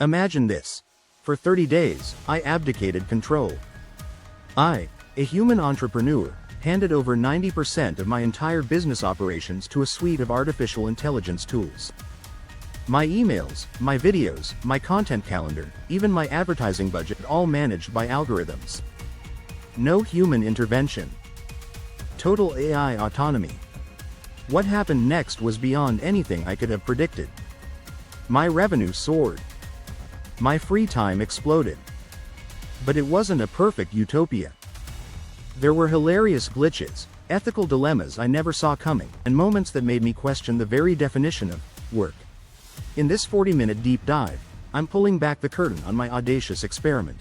Imagine this. For 30 days, I abdicated control. I, a human entrepreneur, handed over 90% of my entire business operations to a suite of artificial intelligence tools. My emails, my videos, my content calendar, even my advertising budget, all managed by algorithms. No human intervention. Total AI autonomy. What happened next was beyond anything I could have predicted. My revenue soared. My free time exploded. But it wasn't a perfect utopia. There were hilarious glitches, ethical dilemmas I never saw coming, and moments that made me question the very definition of work. In this 40-minute deep dive, I'm pulling back the curtain on my audacious experiment.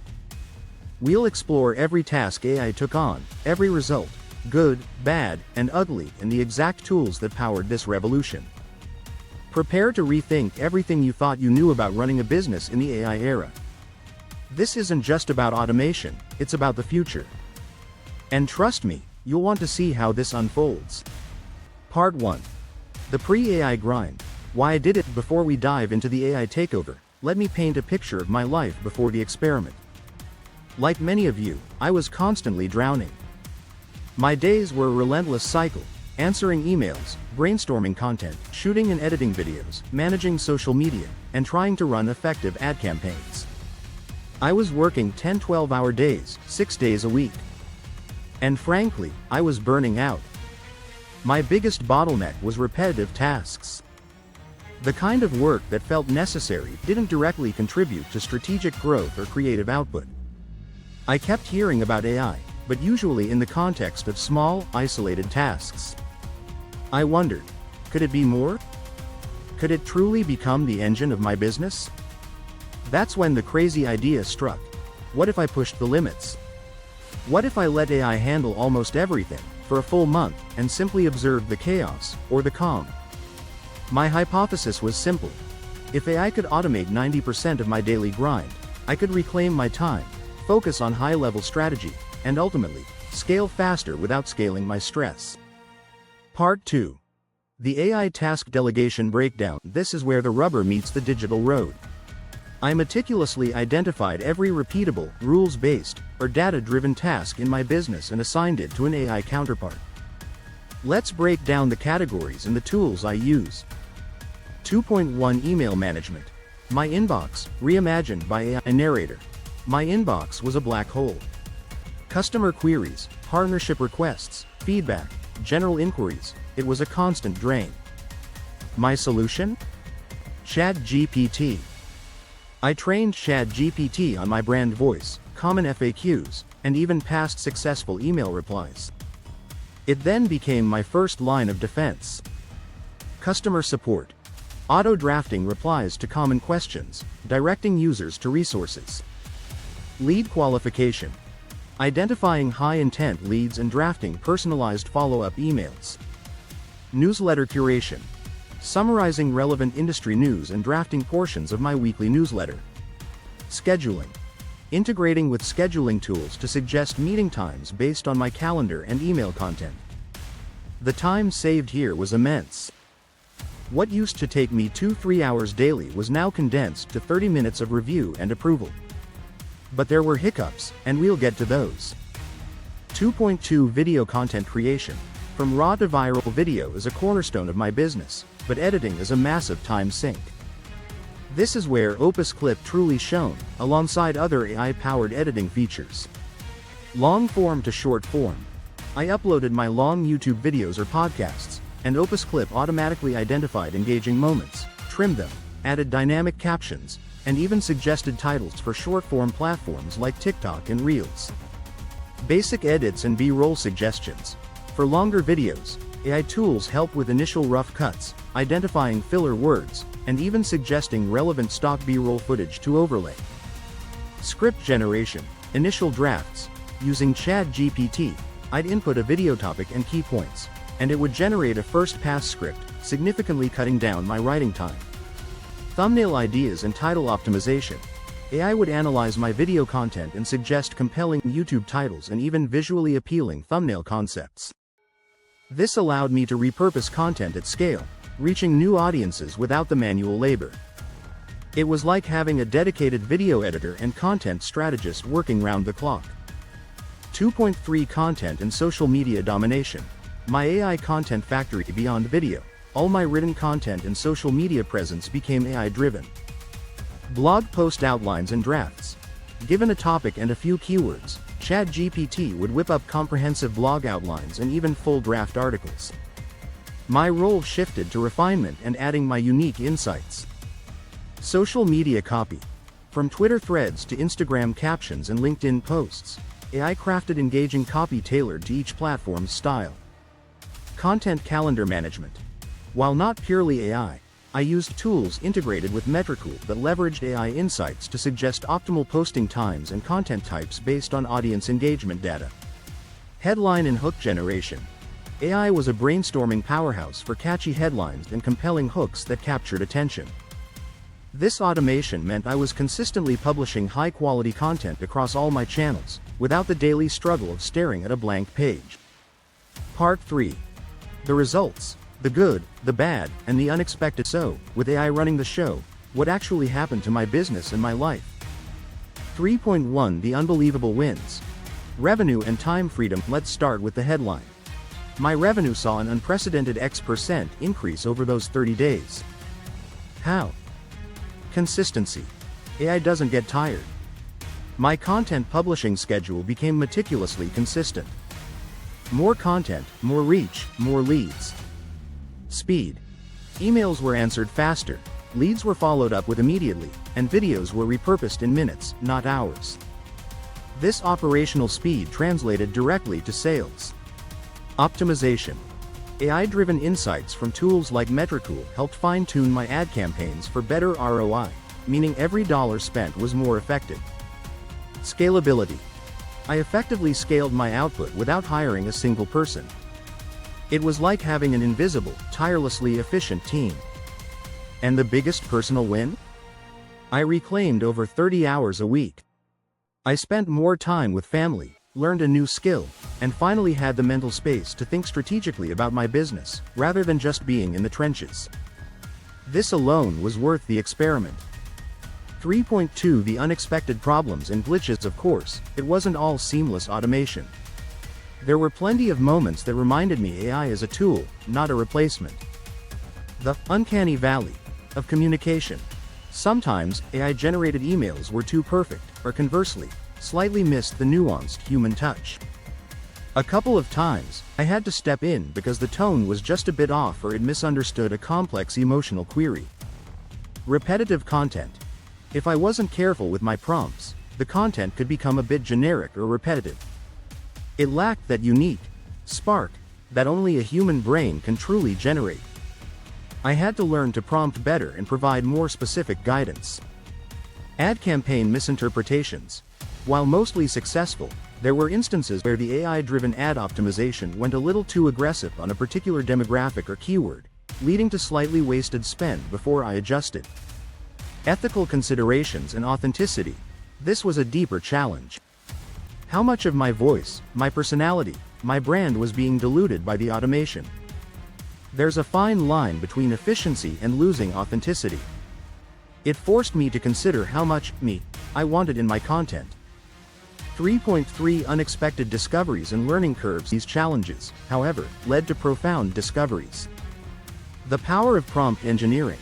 We'll explore every task AI took on, every result, good, bad, and ugly, and the exact tools that powered this revolution. Prepare to rethink everything you thought you knew about running a business in the AI era. This isn't just about automation, it's about the future. And trust me, you'll want to see how this unfolds. Part 1. The pre-AI grind. Why I did it. Before we dive into the AI takeover, let me paint a picture of my life before the experiment. Like many of you, I was constantly drowning. My days were a relentless cycle, answering emails, brainstorming content, shooting and editing videos, managing social media, and trying to run effective ad campaigns. I was working 10-12-hour days, 6 days a week. And frankly, I was burning out. My biggest bottleneck was repetitive tasks. The kind of work that felt necessary didn't directly contribute to strategic growth or creative output. I kept hearing about AI, but usually in the context of small, isolated tasks. I wondered, could it be more? Could it truly become the engine of my business? That's when the crazy idea struck. What if I pushed the limits? What if I let AI handle almost everything, for a full month, and simply observed the chaos, or the calm? My hypothesis was simple. If AI could automate 90% of my daily grind, I could reclaim my time, focus on high-level strategy, and ultimately, scale faster without scaling my stress. Part 2. The AI task delegation breakdown. This is where the rubber meets the digital road. I meticulously identified every repeatable, rules-based, or data-driven task in my business and assigned it to an AI counterpart. Let's break down the categories and the tools I use. 2.1 Email management. My inbox, reimagined by AI narrator. My inbox was a black hole. Customer queries, partnership requests, feedback, general inquiries, it was a constant drain. My solution? ChatGPT. I trained ChatGPT on my brand voice, common FAQs, and even past successful email replies. It then became my first line of defense. Customer support. Auto-drafting replies to common questions, directing users to resources. Lead qualification. Identifying high-intent leads and drafting personalized follow-up emails. Newsletter curation. Summarizing relevant industry news and drafting portions of my weekly newsletter. Scheduling. Integrating with scheduling tools to suggest meeting times based on my calendar and email content. The time saved here was immense. What used to take me 2-3 hours daily was now condensed to 30 minutes of review and approval. But there were hiccups, and we'll get to those. 2.2 Video content creation. From raw to viral, video is a cornerstone of my business, but editing is a massive time sink. This is where Opus Clip truly shone, alongside other AI-powered editing features. Long form to short form. I uploaded my long YouTube videos or podcasts, and Opus Clip automatically identified engaging moments, trimmed them, added dynamic captions, and even suggested titles for short-form platforms like TikTok and Reels. Basic edits and B-roll suggestions. For longer videos, AItools help with initial rough cuts, identifying filler words, and even suggesting relevant stock B-roll footage to overlay. Script generation. Initial drafts. Using ChatGPT, I'd input a video topic and key points, and it would generate a first-pass script, significantly cutting down my writing time. Thumbnail ideas and title optimization. AI would analyze my video content and suggest compelling YouTube titles and even visually appealing thumbnail concepts. This allowed me to repurpose content at scale, reaching new audiences without the manual labor. It was like having a dedicated video editor and content strategist working round the clock. 2.3 Content and social media domination. My AI content factory beyond video. All my written content and social media presence became AI-driven. Blog post outlines and drafts. Given a topic and a few keywords, ChatGPT would whip up comprehensive blog outlines and even full draft articles. My role shifted to refinement and adding my unique insights. Social media copy. From Twitter threads to Instagram captions and LinkedIn posts, AI crafted engaging copy tailored to each platform's style. Content calendar management. While not purely AI, I used tools integrated with Metricool that leveraged AI insights to suggest optimal posting times and content types based on audience engagement data. Headline and hook generation. AI was a brainstorming powerhouse for catchy headlines and compelling hooks that captured attention. This automation meant I was consistently publishing high-quality content across all my channels, without the daily struggle of staring at a blank page. Part 3. The results. The good, the bad, and the unexpected. So, with AI running the show, what actually happened to my business and my life? 3.1 The unbelievable wins. Revenue and time freedom. Let's start with the headline. My revenue saw an unprecedented X% increase over those 30 days. How? Consistency. AI doesn't get tired. My content publishing schedule became meticulously consistent. More content, more reach, more leads. Speed. Emails were answered faster, leads were followed up with immediately, and videos were repurposed in minutes, not hours. This operational speed translated directly to sales. Optimization. AI-driven insights from tools like Metricool helped fine-tune my ad campaigns for better ROI, meaning every dollar spent was more effective. Scalability. I effectively scaled my output without hiring a single person. It was like having an invisible, tirelessly efficient team. And the biggest personal win? I reclaimed over 30 hours a week. I spent more time with family, learned a new skill, and finally had the mental space to think strategically about my business, rather than just being in the trenches. This alone was worth the experiment. 3.2 The unexpected problems and glitches. Of course, it wasn't all seamless automation. There were plenty of moments that reminded me AI is a tool, not a replacement. The uncanny valley of communication. Sometimes, AI-generated emails were too perfect, or conversely, slightly missed the nuanced human touch. A couple of times, I had to step in because the tone was just a bit off or it misunderstood a complex emotional query. Repetitive content. If I wasn't careful with my prompts, the content could become a bit generic or repetitive. It lacked that unique spark that only a human brain can truly generate. I had to learn to prompt better and provide more specific guidance. Ad campaign misinterpretations. While mostly successful, there were instances where the AI-driven ad optimization went a little too aggressive on a particular demographic or keyword, leading to slightly wasted spend before I adjusted. Ethical considerations and authenticity. This was a deeper challenge. How much of my voice, my personality, my brand was being diluted by the automation? There's a fine line between efficiency and losing authenticity. It forced me to consider how much me I wanted in my content. 3.3 Unexpected discoveries and learning curves. These challenges, however, led to profound discoveries. The power of prompt engineering.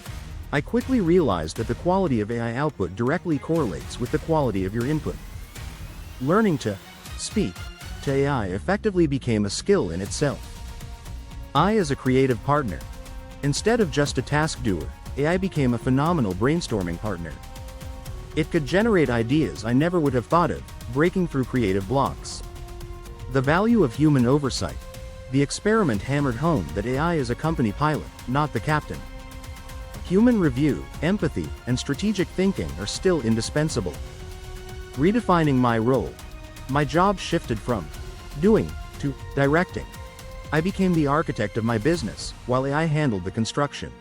I quickly realized that the quality of AI output directly correlates with the quality of your input. Learning to speak to AI effectively became a skill in itself. I as a creative partner. Instead of just a task doer, AI became a phenomenal brainstorming partner. It could generate ideas I never would have thought of, breaking through creative blocks. The value of human oversight. The experiment hammered home that AI is a company pilot, not the captain. Human review, empathy, and strategic thinking are still indispensable. Redefining my role. My job shifted from doing to directing. I became the architect of my business, while AI handled the construction.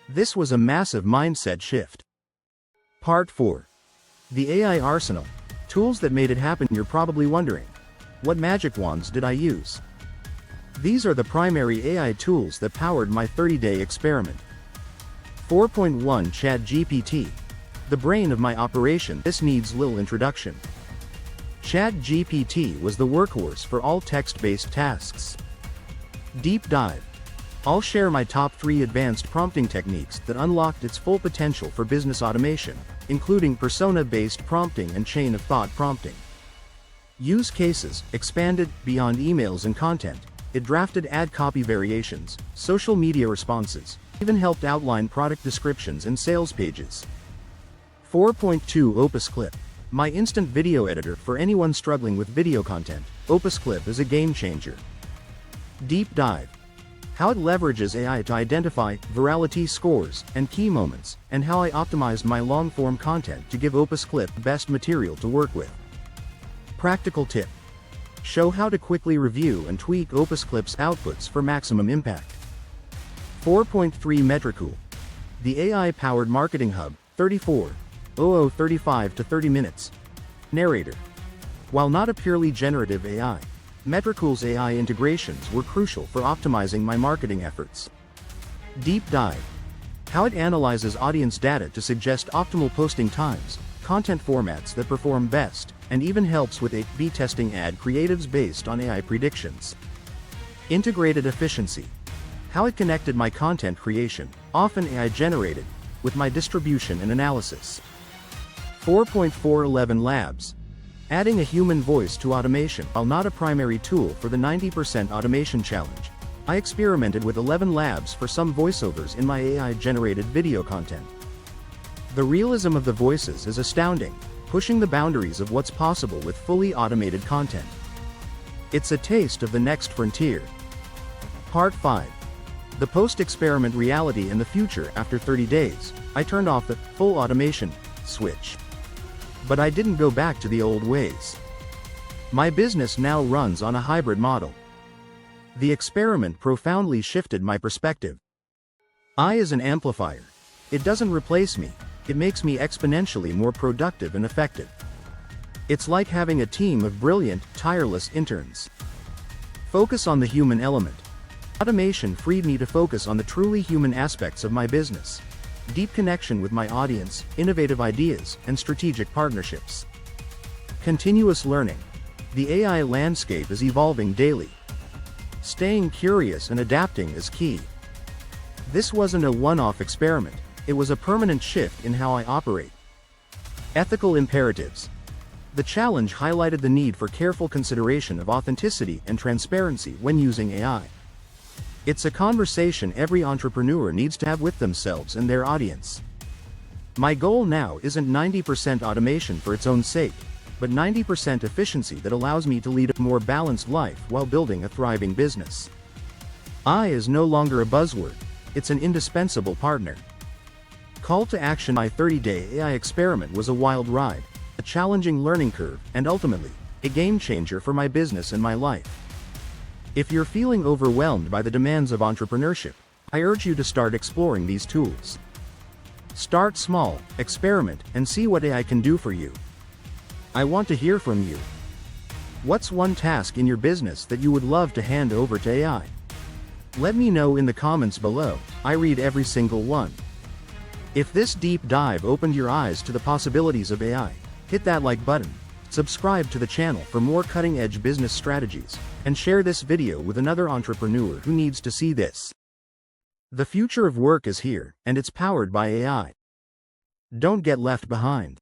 This was a massive mindset shift. Part 4. The AI arsenal. Tools that made it happen. You're probably wondering, what magic wands did I use? These are the primary AI tools that powered my 30-day experiment. 4.1 ChatGPT. The brain of my operation, this needs little introduction. ChatGPT was the workhorse for all text-based tasks. Deep dive. I'll share my top 3 advanced prompting techniques that unlocked its full potential for business automation, including persona-based prompting and chain-of-thought prompting. Use cases expanded beyond emails and content. It drafted ad copy variations, social media responses, even helped outline product descriptions and sales pages. 4.2 Opus Clip. My instant video editor for anyone struggling with video content. Opus Clip is a game changer. Deep dive. How it leverages AI to identify virality scores and key moments, and how I optimized my long-form content to give Opus Clip best material to work with. Practical tip. Show how to quickly review and tweak Opus Clip's outputs for maximum impact. 4.3 Metricool. The AI-powered marketing hub, 35 to 30 minutes. Narrator. While not a purely generative AI, Metricool's AI integrations were crucial for optimizing my marketing efforts. Deep dive. How it analyzes audience data to suggest optimal posting times, content formats that perform best, and even helps with A/B testing ad creatives based on AI predictions. Integrated efficiency. How it connected my content creation, often AI generated, with my distribution and analysis. 4.411 Labs. Adding a human voice to automation. While not a primary tool for the 90% automation challenge, I experimented with 11 labs for some voiceovers in my AI-generated video content. The realism of the voices is astounding, pushing the boundaries of what's possible with fully automated content. It's a taste of the next frontier. Part 5. The post-experiment reality and the future. After 30 days, I turned off the full automation switch. But I didn't go back to the old ways. My business now runs on a hybrid model. The experiment profoundly shifted my perspective. AI is an amplifier. It doesn't replace me, it makes me exponentially more productive and effective. It's like having a team of brilliant, tireless interns. Focus on the human element. Automation freed me to focus on the truly human aspects of my business. Deep connection with my audience, innovative ideas, and strategic partnerships. Continuous learning. The AI landscape is evolving daily. Staying curious and adapting is key. This wasn't a one-off experiment, it was a permanent shift in how I operate. Ethical imperatives. The challenge highlighted the need for careful consideration of authenticity and transparency when using AI. It's a conversation every entrepreneur needs to have with themselves and their audience. My goal now isn't 90% automation for its own sake, but 90% efficiency that allows me to lead a more balanced life while building a thriving business. AI is no longer a buzzword, it's an indispensable partner. Call to action. My 30-day AI experiment was a wild ride, a challenging learning curve, and ultimately, a game changer for my business and my life. If you're feeling overwhelmed by the demands of entrepreneurship, I urge you to start exploring these tools. Start small, experiment, and see what AI can do for you. I want to hear from you. What's one task in your business that you would love to hand over to AI? Let me know in the comments below. I read every single one. If this deep dive opened your eyes to the possibilities of AI, hit that like button, subscribe to the channel for more cutting-edge business strategies, and share this video with another entrepreneur who needs to see this. The future of work is here, and it's powered by AI. Don't get left behind.